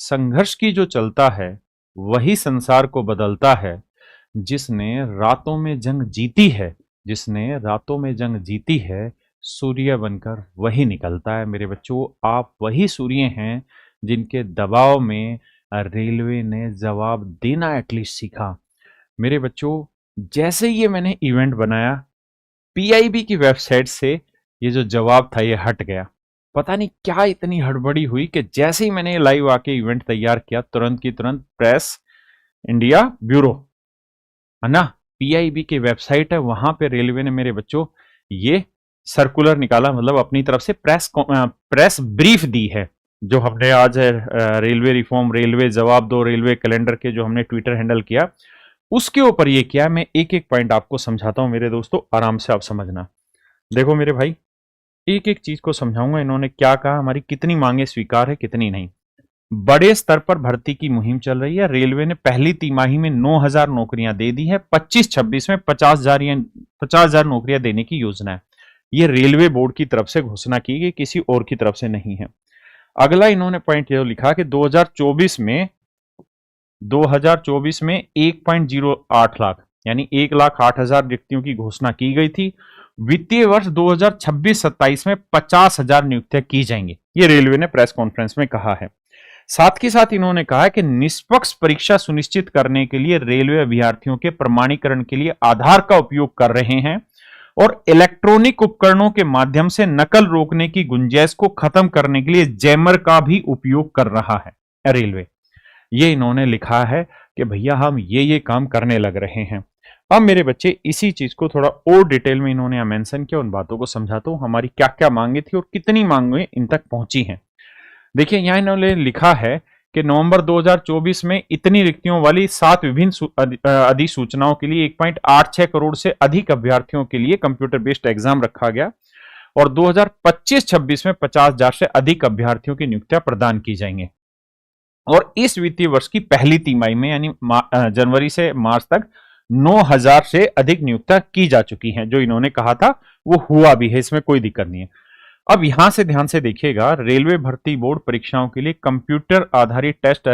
संघर्ष की जो चलता है वही संसार को बदलता है। जिसने रातों में जंग जीती है, जिसने रातों में जंग जीती है, सूर्य बनकर वही निकलता है। मेरे बच्चों, आप वही सूर्य हैं जिनके दबाव में रेलवे ने जवाब देना एटलीस्ट सीखा। मेरे बच्चों, जैसे ही ये मैंने इवेंट बनाया, पीआईबी की वेबसाइट से ये जो जवाब था ये हट गया। पता नहीं क्या इतनी हड़बड़ी हुई कि जैसे ही मैंने लाइव आके इवेंट तैयार किया, तुरंत की तुरंत प्रेस इंडिया ब्यूरो, है ना, पीआईबी की वेबसाइट है, वहां पे रेलवे ने मेरे बच्चों ये सर्कुलर निकाला, मतलब अपनी तरफ से प्रेस ब्रीफ दी है। जो हमने आज रेलवे रिफॉर्म, रेलवे जवाब दो, रेलवे कैलेंडर के जो हमने ट्विटर हैंडल किया, उसके ऊपर ये किया। मैं एक एक पॉइंट आपको समझाता हूं मेरे दोस्तों, आराम से आप समझना। देखो मेरे भाई, एक एक चीज को समझाऊंगा। इन्होंने क्या कहा, हमारी कितनी मांगे स्वीकार है, कितनी नहीं। बड़े स्तर पर भर्ती की मुहिम चल रही है। रेलवे ने पहली तिमाही में 9,000 नौकरियां दे दी है। 25-26 में 50,000 नौकरियां देने की योजना है। ये रेलवे बोर्ड की तरफ से घोषणा की गई, किसी और की तरफ से नहीं है। अगला इन्होंने पॉइंट ये लिखा कि 2024 में 1.08 लाख यानी 1,08,000 रिक्तियों की घोषणा की गई थी। वित्तीय वर्ष 2026-27 में 50,000 नियुक्तियां की जाएंगी, ये रेलवे ने प्रेस कॉन्फ्रेंस में कहा है। साथ ही साथ इन्होंने कहा कि निष्पक्ष परीक्षा सुनिश्चित करने के लिए रेलवे अभ्यर्थियों के प्रमाणीकरण के लिए आधार का उपयोग कर रहे हैं और इलेक्ट्रॉनिक उपकरणों के माध्यम से नकल रोकने की गुंजाइश को खत्म करने के लिए जैमर का भी उपयोग कर रहा है रेलवे। ये इन्होंने लिखा है कि भैया हम ये काम करने लग रहे हैं। अब मेरे बच्चे, इसी चीज को थोड़ा और डिटेल में इन्होंने मेंशन किया, उन बातों को समझाता हूं हमारी क्या क्या मांगे थी और कितनी मांगे इन तक पहुंची हैं। देखिए, यहां इन्होंने लिखा है कि नवंबर 2024 में इतनी रिक्तियों वाली 7 विभिन्न अधिसूचनाओं के लिए 1.86 करोड़ से अधिक अभ्यर्थियों के लिए कंप्यूटर बेस्ड एग्जाम रखा गया और 2025-26 में 50,000 से अधिक अभ्यर्थियों की नियुक्तियां प्रदान की जाएंगी। और इस वित्तीय वर्ष की पहली तिमाही में यानी जनवरी से मार्च तक 9,000 से अधिक नियुक्तियां की जा चुकी हैं। जो इन्होंने कहा था वो हुआ भी है, इसमें कोई दिक्कत नहीं है। अब यहां से ध्यान से देखिएगा, रेलवे भर्ती बोर्ड परीक्षाओं के लिए कंप्यूटर आधारित टेस्ट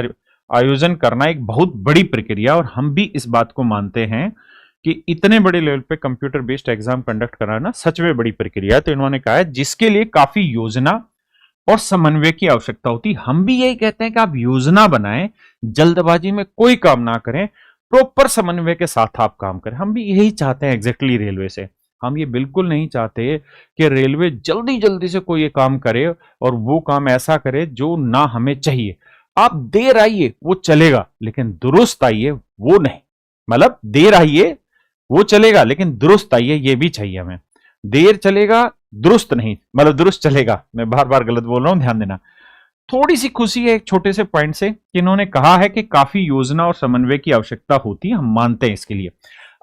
आयोजन करना एक बहुत बड़ी प्रक्रिया, और हम भी इस बात को मानते हैं कि इतने बड़े लेवल पे कंप्यूटर बेस्ड एग्जाम कंडक्ट कराना सच में बड़ी प्रक्रिया है। तो इन्होंने कहा है जिसके लिए काफी योजना और समन्वय की आवश्यकता होती। हम भी यही कहते हैं कि आप योजना बनाएं, जल्दबाजी में कोई काम ना करें, प्रॉपर समन्वय के साथ आप काम करें। हम भी यही चाहते हैं एग्जैक्टली रेलवे से। हम ये बिल्कुल नहीं चाहते कि रेलवे जल्दी जल्दी से कोई ये काम करे और वो काम ऐसा करे जो ना हमें चाहिए। आप देर आइए वो चलेगा, लेकिन दुरुस्त आइए वो नहीं। मतलब देर आइए वो चलेगा, लेकिन दुरुस्त आइए ये भी चाहिए हमें। देर चलेगा, दुरुस्त नहीं, मतलब दुरुस्त चलेगा। मैं बार बार गलत बोल रहा हूं, ध्यान देना। थोड़ी सी खुशी है एक छोटे से पॉइंट से कि इन्होंने कहा है कि काफी योजना और समन्वय की आवश्यकता होती है, हम मानते हैं इसके लिए।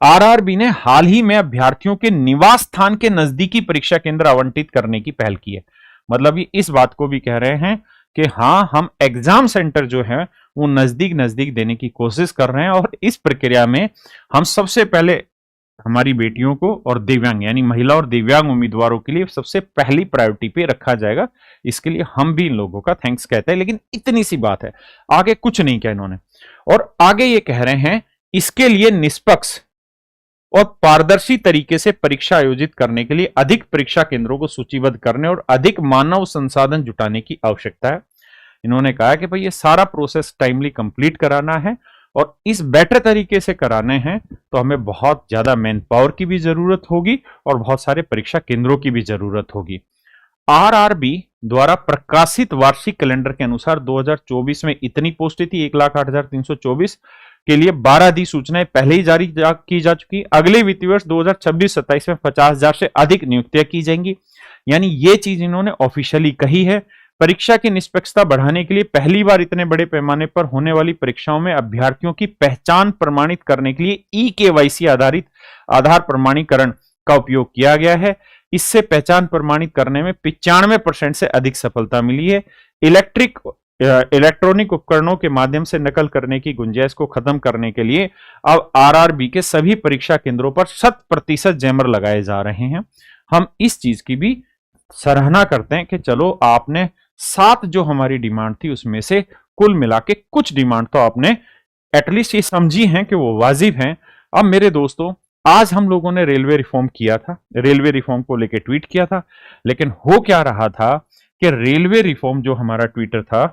आरआरबी ने हाल ही में अभ्यर्थियों के निवास स्थान के नजदीकी परीक्षा केंद्र आवंटित करने की पहल की है। मतलब ये इस बात को भी कह रहे हैं कि हाँ, हम एग्जाम सेंटर जो है वो नजदीक नजदीक देने की कोशिश कर रहे हैं, और इस प्रक्रिया में हम सबसे पहले हमारी बेटियों को और दिव्यांग यानी महिला और दिव्यांग उम्मीदवारों के लिए सबसे पहली प्रायोरिटी पे रखा जाएगा। इसके लिए हम भी इन लोगों का थैंक्स कहते हैं। लेकिन इतनी सी बात है, आगे कुछ नहीं किया इन्होंने। और आगे ये कह रहे हैं इसके लिए निष्पक्ष और पारदर्शी तरीके से परीक्षा आयोजित करने के लिए अधिक परीक्षा केंद्रों को सूचीबद्ध करने और अधिक मानव संसाधन जुटाने की आवश्यकता है। इन्होंने कहा कि भाई ये सारा प्रोसेस टाइमली कंप्लीट कराना है, और इस बेटर तरीके से कराने हैं तो हमें बहुत ज्यादा मैन पावर की भी जरूरत होगी और बहुत सारे परीक्षा केंद्रों की भी जरूरत होगी। आरआरबी द्वारा प्रकाशित वार्षिक कैलेंडर के अनुसार 2024 में इतनी पोस्टें थी 1,08,324 के लिए 12 अधिसूचनाएं पहले ही जारी की जा चुकी। अगले वित्तीय वर्ष 2026-27 में 50,000 से अधिक नियुक्तियां की जाएंगी। यानी ये चीज इन्होंने ऑफिशियली कही है। परीक्षा की निष्पक्षता बढ़ाने के लिए पहली बार इतने बड़े पैमाने पर होने वाली परीक्षाओं में अभ्यर्थियों की पहचान प्रमाणित करने के लिए ई-केवाईसी आधारित आधार प्रमाणीकरण का उपयोग किया गया है। इससे पहचान प्रमाणित करने में 95% से अधिक सफलता मिली है। इलेक्ट्रॉनिक उपकरणों के माध्यम से नकल करने की गुंजाइश को खत्म करने के लिए अब आरआरबी के सभी परीक्षा केंद्रों पर 100% जैमर लगाए जा रहे हैं। हम इस चीज की भी सराहना करते हैं कि चलो आपने 7 जो हमारी डिमांड थी उसमें से कुल मिला के कुछ डिमांड तो आपने एटलीस्ट ये समझी हैं कि वो वाजिब हैं। अब मेरे दोस्तों, आज हम लोगों ने रेलवे रिफॉर्म किया था, रेलवे रिफॉर्म को लेकर ट्वीट किया था, लेकिन हो क्या रहा था कि रेलवे रिफॉर्म जो हमारा ट्विटर था